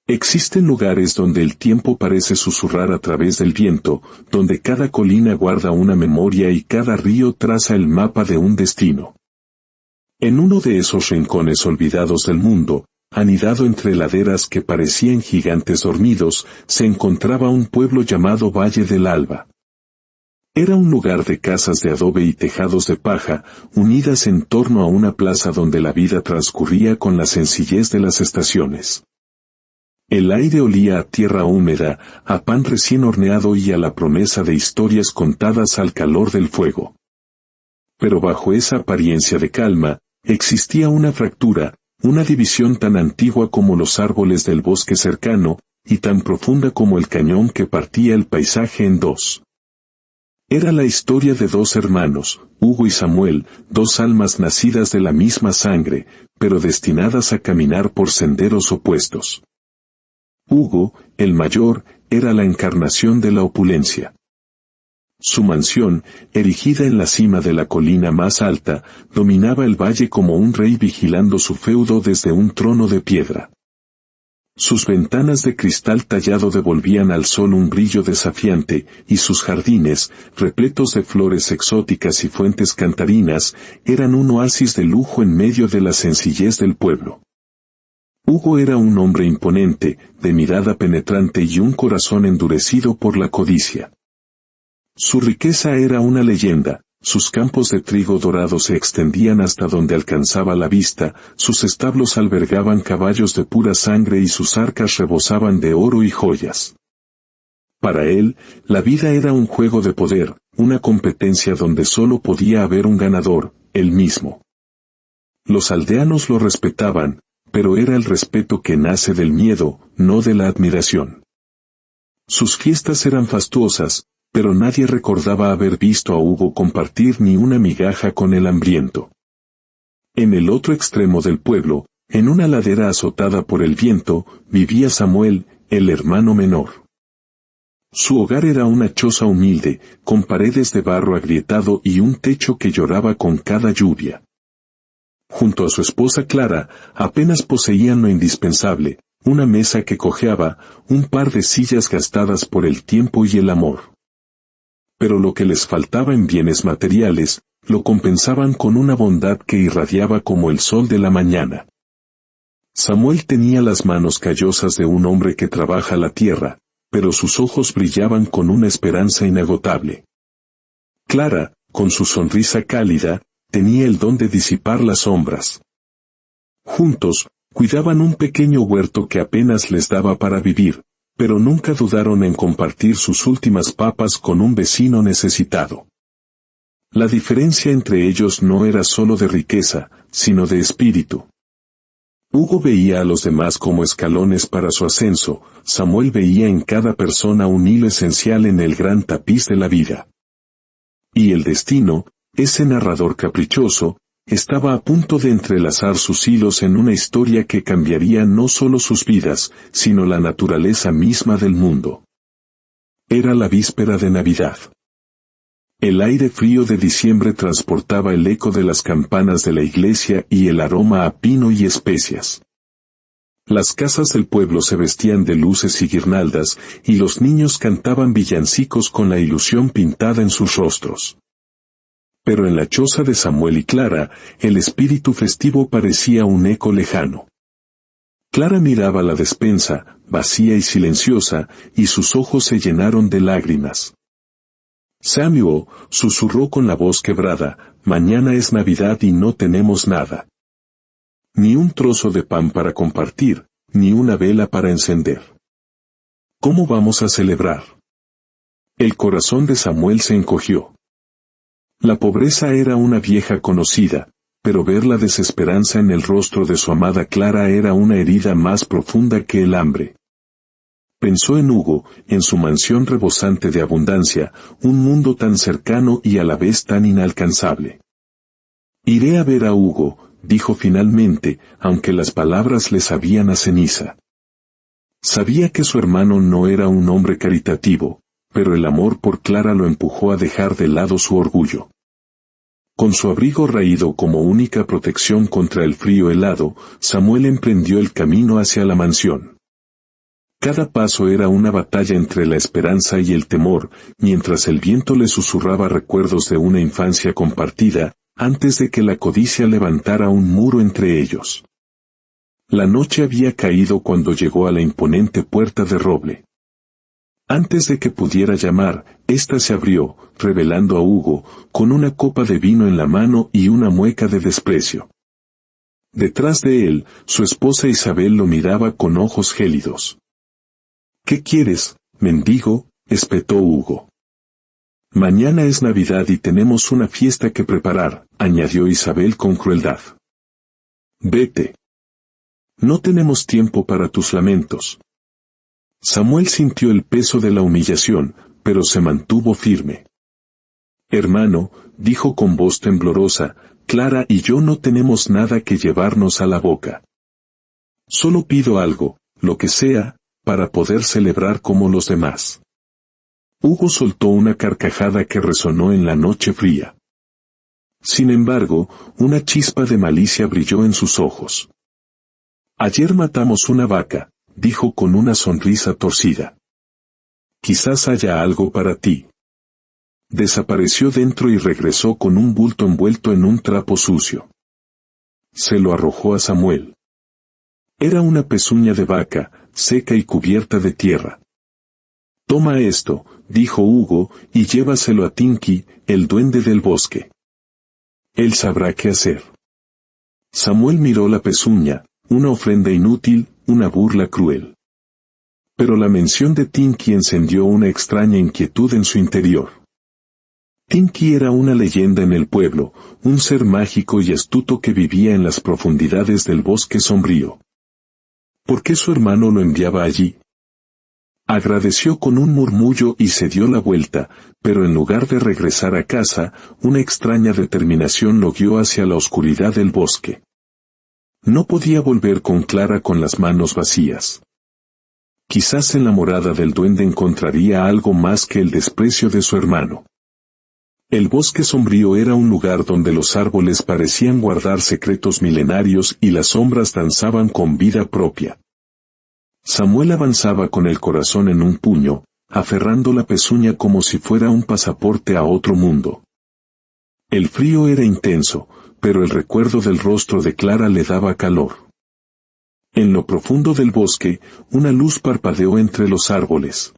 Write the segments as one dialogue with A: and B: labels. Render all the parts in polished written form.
A: Existen lugares donde el tiempo parece susurrar a través del viento, donde cada colina guarda una memoria y cada río traza el mapa de un destino. En uno de esos rincones olvidados del mundo, anidado entre laderas que parecían gigantes dormidos, se encontraba un pueblo llamado Valle del Alba. Era un lugar de casas de adobe y tejados de paja, unidas en torno a una plaza donde la vida transcurría con la sencillez de las estaciones. El aire olía a tierra húmeda, a pan recién horneado y a la promesa de historias contadas al calor del fuego. Pero bajo esa apariencia de calma, existía una fractura, una división tan antigua como los árboles del bosque cercano, y tan profunda como el cañón que partía el paisaje en dos. Era la historia de dos hermanos, Hugo y Samuel, dos almas nacidas de la misma sangre, pero destinadas a caminar por senderos opuestos. Hugo, el mayor, era la encarnación de la opulencia. Su mansión, erigida en la cima de la colina más alta, dominaba el valle como un rey vigilando su feudo desde un trono de piedra. Sus ventanas de cristal tallado devolvían al sol un brillo desafiante, y sus jardines, repletos de flores exóticas y fuentes cantarinas, eran un oasis de lujo en medio de la sencillez del pueblo. Hugo era un hombre imponente, de mirada penetrante y un corazón endurecido por la codicia. Su riqueza era una leyenda, sus campos de trigo dorado se extendían hasta donde alcanzaba la vista, sus establos albergaban caballos de pura sangre y sus arcas rebosaban de oro y joyas. Para él, la vida era un juego de poder, una competencia donde solo podía haber un ganador, él mismo. Los aldeanos lo respetaban, pero era el respeto que nace del miedo, no de la admiración. Sus fiestas eran fastuosas, pero nadie recordaba haber visto a Hugo compartir ni una migaja con el hambriento. En el otro extremo del pueblo, en una ladera azotada por el viento, vivía Samuel, el hermano menor. Su hogar era una choza humilde, con paredes de barro agrietado y un techo que lloraba con cada lluvia. Junto a su esposa Clara, apenas poseían lo indispensable, una mesa que cojeaba, un par de sillas gastadas por el tiempo y el amor. Pero lo que les faltaba en bienes materiales, lo compensaban con una bondad que irradiaba como el sol de la mañana. Samuel tenía las manos callosas de un hombre que trabaja la tierra, pero sus ojos brillaban con una esperanza inagotable. Clara, con su sonrisa cálida, tenía el don de disipar las sombras. Juntos, cuidaban un pequeño huerto que apenas les daba para vivir, pero nunca dudaron en compartir sus últimas papas con un vecino necesitado. La diferencia entre ellos no era solo de riqueza, sino de espíritu. Hugo veía a los demás como escalones para su ascenso, Samuel veía en cada persona un hilo esencial en el gran tapiz de la vida. Y el destino, ese narrador caprichoso, estaba a punto de entrelazar sus hilos en una historia que cambiaría no solo sus vidas, sino la naturaleza misma del mundo. Era la víspera de Navidad. El aire frío de diciembre transportaba el eco de las campanas de la iglesia y el aroma a pino y especias. Las casas del pueblo se vestían de luces y guirnaldas, y los niños cantaban villancicos con la ilusión pintada en sus rostros. Pero en la choza de Samuel y Clara, el espíritu festivo parecía un eco lejano. Clara miraba la despensa, vacía y silenciosa, y sus ojos se llenaron de lágrimas. Samuel, susurró con la voz quebrada, mañana es Navidad y no tenemos nada. Ni un trozo de pan para compartir, ni una vela para encender. ¿Cómo vamos a celebrar? El corazón de Samuel se encogió. La pobreza era una vieja conocida, pero ver la desesperanza en el rostro de su amada Clara era una herida más profunda que el hambre. Pensó en Hugo, en su mansión rebosante de abundancia, un mundo tan cercano y a la vez tan inalcanzable. Iré a ver a Hugo, dijo finalmente, aunque las palabras le sabían a ceniza. Sabía que su hermano no era un hombre caritativo, pero el amor por Clara lo empujó a dejar de lado su orgullo. Con su abrigo raído como única protección contra el frío helado, Samuel emprendió el camino hacia la mansión. Cada paso era una batalla entre la esperanza y el temor, mientras el viento le susurraba recuerdos de una infancia compartida, antes de que la codicia levantara un muro entre ellos. La noche había caído cuando llegó a la imponente puerta de roble. Antes de que pudiera llamar, ésta se abrió, revelando a Hugo, con una copa de vino en la mano y una mueca de desprecio. Detrás de él, su esposa Isabel lo miraba con ojos gélidos. «¿Qué quieres, mendigo?», espetó Hugo. «Mañana es Navidad y tenemos una fiesta que preparar», añadió Isabel con crueldad. «Vete. No tenemos tiempo para tus lamentos». Samuel sintió el peso de la humillación, pero se mantuvo firme. «Hermano», dijo con voz temblorosa, «Clara y yo no tenemos nada que llevarnos a la boca. Solo pido algo, lo que sea, para poder celebrar como los demás». Hugo soltó una carcajada que resonó en la noche fría. Sin embargo, una chispa de malicia brilló en sus ojos. «Ayer matamos una vaca», dijo con una sonrisa torcida. «Quizás haya algo para ti». Desapareció dentro y regresó con un bulto envuelto en un trapo sucio. Se lo arrojó a Samuel. Era una pezuña de vaca, seca y cubierta de tierra. «Toma esto», dijo Hugo, «y llévaselo a Tinky, el duende del bosque. Él sabrá qué hacer». Samuel miró la pezuña, una ofrenda inútil, una burla cruel. Pero la mención de Tinky encendió una extraña inquietud en su interior. Tinky era una leyenda en el pueblo, un ser mágico y astuto que vivía en las profundidades del bosque sombrío. ¿Por qué su hermano lo enviaba allí? Agradeció con un murmullo y se dio la vuelta, pero en lugar de regresar a casa, una extraña determinación lo guió hacia la oscuridad del bosque. No podía volver con Clara con las manos vacías. Quizás en la morada del duende encontraría algo más que el desprecio de su hermano. El bosque sombrío era un lugar donde los árboles parecían guardar secretos milenarios y las sombras danzaban con vida propia. Samuel avanzaba con el corazón en un puño, aferrando la pezuña como si fuera un pasaporte a otro mundo. El frío era intenso, pero el recuerdo del rostro de Clara le daba calor. En lo profundo del bosque, una luz parpadeó entre los árboles.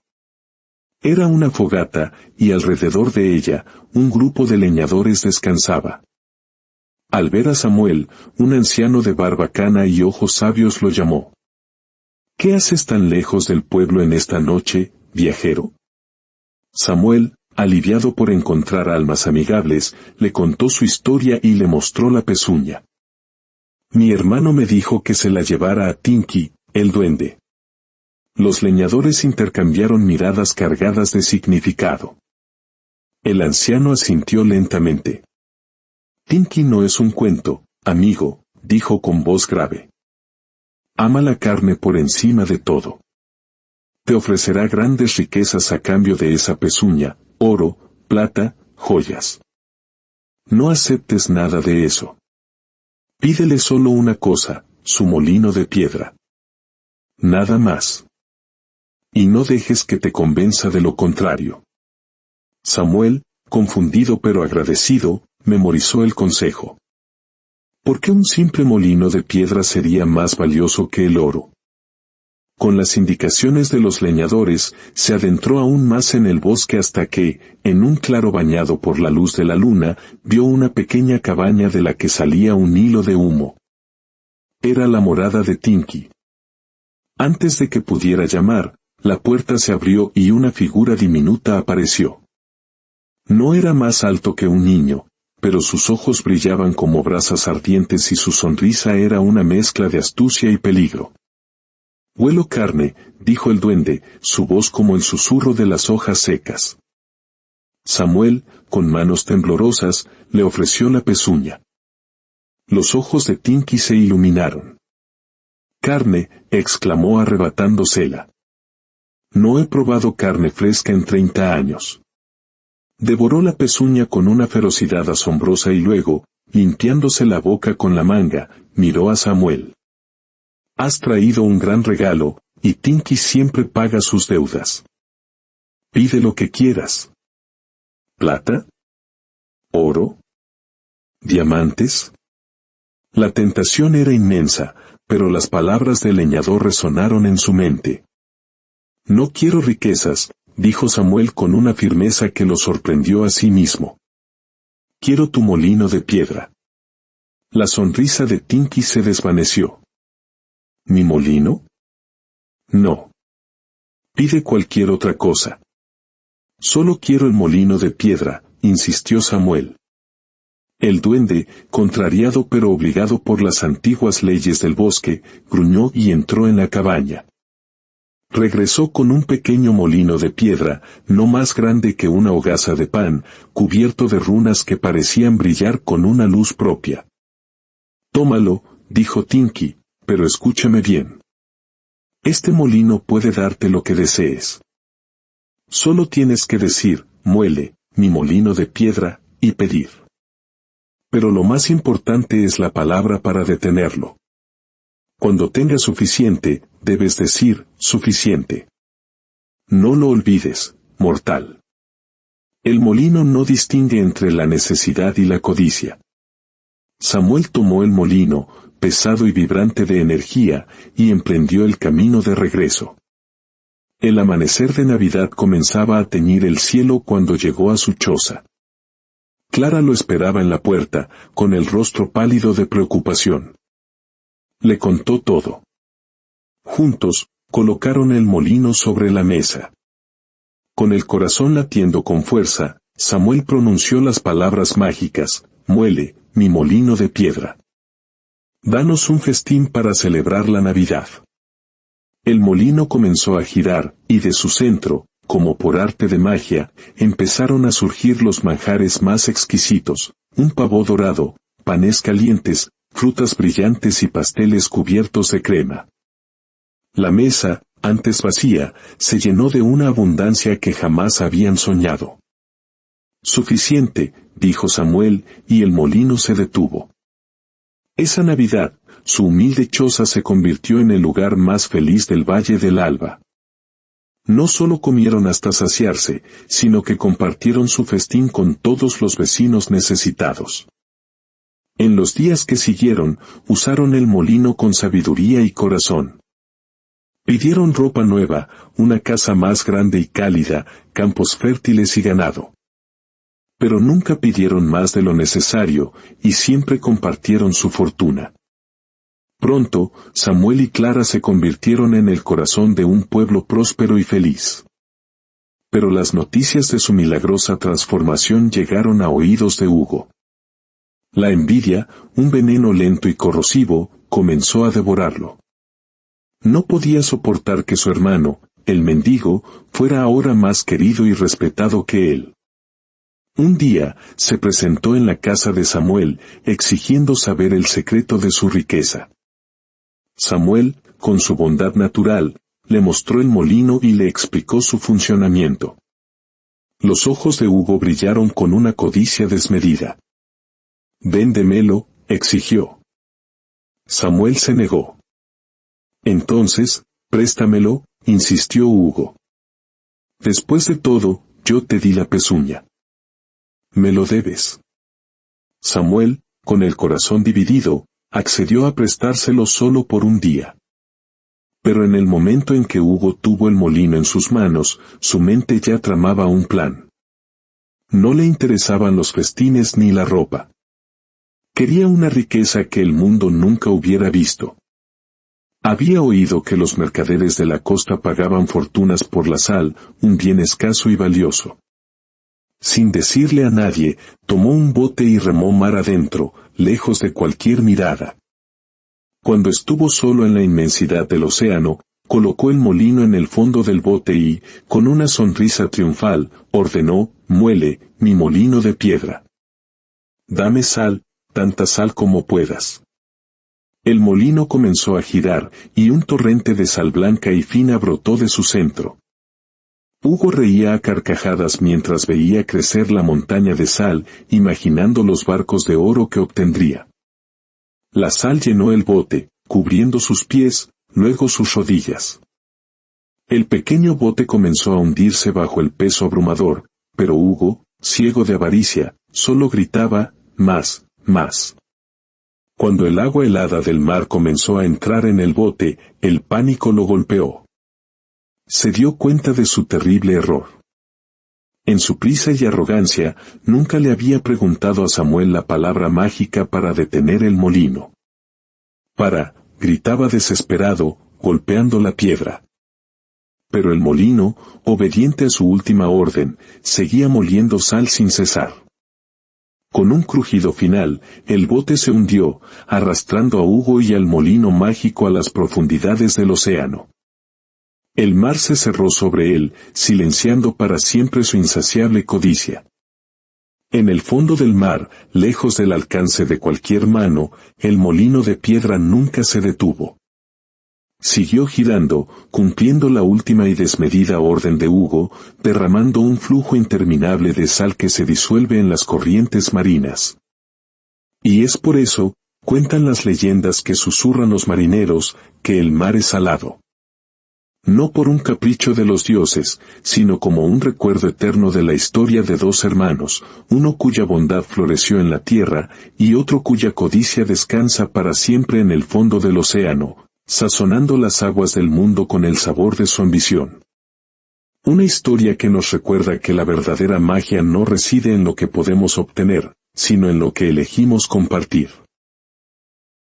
A: Era una fogata, y alrededor de ella, un grupo de leñadores descansaba. Al ver a Samuel, un anciano de barba cana y ojos sabios lo llamó. «¿Qué haces tan lejos del pueblo en esta noche, viajero?» Samuel, aliviado por encontrar almas amigables, le contó su historia y le mostró la pezuña. «Mi hermano me dijo que se la llevara a Tinky, el duende». Los leñadores intercambiaron miradas cargadas de significado. El anciano asintió lentamente. «Tinky no es un cuento, amigo», dijo con voz grave. «Ama la carne por encima de todo. Te ofrecerá grandes riquezas a cambio de esa pezuña, oro, plata, joyas. No aceptes nada de eso. Pídele solo una cosa, su molino de piedra. Nada más. Y no dejes que te convenza de lo contrario». Samuel, confundido pero agradecido, memorizó el consejo. ¿Por qué un simple molino de piedra sería más valioso que el oro? Con las indicaciones de los leñadores, se adentró aún más en el bosque hasta que, en un claro bañado por la luz de la luna, vio una pequeña cabaña de la que salía un hilo de humo. Era la morada de Tinky. Antes de que pudiera llamar, la puerta se abrió y una figura diminuta apareció. No era más alto que un niño, pero sus ojos brillaban como brasas ardientes y su sonrisa era una mezcla de astucia y peligro. «Huelo carne», dijo el duende, su voz como el susurro de las hojas secas. Samuel, con manos temblorosas, le ofreció la pezuña. Los ojos de Tinky se iluminaron. «Carne», exclamó arrebatándosela. «No he probado carne fresca en 30 años». Devoró la pezuña con una ferocidad asombrosa y luego, limpiándose la boca con la manga, miró a Samuel. «Has traído un gran regalo, y Tinky siempre paga sus deudas. Pide lo que quieras. ¿Plata? ¿Oro? ¿Diamantes? La tentación era inmensa, pero las palabras del leñador resonaron en su mente. No quiero riquezas, dijo Samuel con una firmeza que lo sorprendió a sí mismo. Quiero tu molino de piedra. La sonrisa de Tinky se desvaneció. ¿Mi molino? No. Pide cualquier otra cosa. Solo quiero el molino de piedra, insistió Samuel. El duende, contrariado pero obligado por las antiguas leyes del bosque, gruñó y entró en la cabaña. Regresó con un pequeño molino de piedra, no más grande que una hogaza de pan, cubierto de runas que parecían brillar con una luz propia. Tómalo, dijo Tinky, pero escúchame bien. Este molino puede darte lo que desees. Solo tienes que decir, muele, mi molino de piedra, y pedir. Pero lo más importante es la palabra para detenerlo. Cuando tengas suficiente, debes decir, suficiente. No lo olvides, mortal. El molino no distingue entre la necesidad y la codicia. Samuel tomó el molino, pesado y vibrante de energía, y emprendió el camino de regreso. El amanecer de Navidad comenzaba a teñir el cielo cuando llegó a su choza. Clara lo esperaba en la puerta, con el rostro pálido de preocupación. Le contó todo. Juntos, colocaron el molino sobre la mesa. Con el corazón latiendo con fuerza, Samuel pronunció las palabras mágicas, muele, mi molino de piedra. Danos un festín para celebrar la Navidad. El molino comenzó a girar, y de su centro, como por arte de magia, empezaron a surgir los manjares más exquisitos, un pavo dorado, panes calientes, frutas brillantes y pasteles cubiertos de crema. La mesa, antes vacía, se llenó de una abundancia que jamás habían soñado. Suficiente, dijo Samuel, y el molino se detuvo. Esa Navidad, su humilde choza se convirtió en el lugar más feliz del Valle del Alba. No solo comieron hasta saciarse, sino que compartieron su festín con todos los vecinos necesitados. En los días que siguieron, usaron el molino con sabiduría y corazón. Pidieron ropa nueva, una casa más grande y cálida, campos fértiles y ganado. Pero nunca pidieron más de lo necesario, y siempre compartieron su fortuna. Pronto, Samuel y Clara se convirtieron en el corazón de un pueblo próspero y feliz. Pero las noticias de su milagrosa transformación llegaron a oídos de Hugo. La envidia, un veneno lento y corrosivo, comenzó a devorarlo. No podía soportar que su hermano, el mendigo, fuera ahora más querido y respetado que él. Un día, se presentó en la casa de Samuel, exigiendo saber el secreto de su riqueza. Samuel, con su bondad natural, le mostró el molino y le explicó su funcionamiento. Los ojos de Hugo brillaron con una codicia desmedida. «Véndemelo», exigió. Samuel se negó. «Entonces, préstamelo», insistió Hugo. «Después de todo, yo te di la pezuña. Me lo debes». Samuel, con el corazón dividido, accedió a prestárselo solo por un día. Pero en el momento en que Hugo tuvo el molino en sus manos, su mente ya tramaba un plan. No le interesaban los festines ni la ropa. Quería una riqueza que el mundo nunca hubiera visto. Había oído que los mercaderes de la costa pagaban fortunas por la sal, un bien escaso y valioso. Sin decirle a nadie, tomó un bote y remó mar adentro, lejos de cualquier mirada. Cuando estuvo solo en la inmensidad del océano, colocó el molino en el fondo del bote y, con una sonrisa triunfal, ordenó, «Muele, mi molino de piedra. Dame sal, tanta sal como puedas». El molino comenzó a girar, y un torrente de sal blanca y fina brotó de su centro. Hugo reía a carcajadas mientras veía crecer la montaña de sal, imaginando los barcos de oro que obtendría. La sal llenó el bote, cubriendo sus pies, luego sus rodillas. El pequeño bote comenzó a hundirse bajo el peso abrumador, pero Hugo, ciego de avaricia, solo gritaba, más, más. Cuando el agua helada del mar comenzó a entrar en el bote, el pánico lo golpeó. Se dio cuenta de su terrible error. En su prisa y arrogancia, nunca le había preguntado a Samuel la palabra mágica para detener el molino. Gritaba desesperado, golpeando la piedra. Pero el molino, obediente a su última orden, seguía moliendo sal sin cesar. Con un crujido final, el bote se hundió, arrastrando a Hugo y al molino mágico a las profundidades del océano. El mar se cerró sobre él, silenciando para siempre su insaciable codicia. En el fondo del mar, lejos del alcance de cualquier mano, el molino de piedra nunca se detuvo. Siguió girando, cumpliendo la última y desmedida orden de Hugo, derramando un flujo interminable de sal que se disuelve en las corrientes marinas. Y es por eso, cuentan las leyendas que susurran los marineros, que el mar es salado. No por un capricho de los dioses, sino como un recuerdo eterno de la historia de dos hermanos, uno cuya bondad floreció en la tierra, y otro cuya codicia descansa para siempre en el fondo del océano, sazonando las aguas del mundo con el sabor de su ambición. Una historia que nos recuerda que la verdadera magia no reside en lo que podemos obtener, sino en lo que elegimos compartir.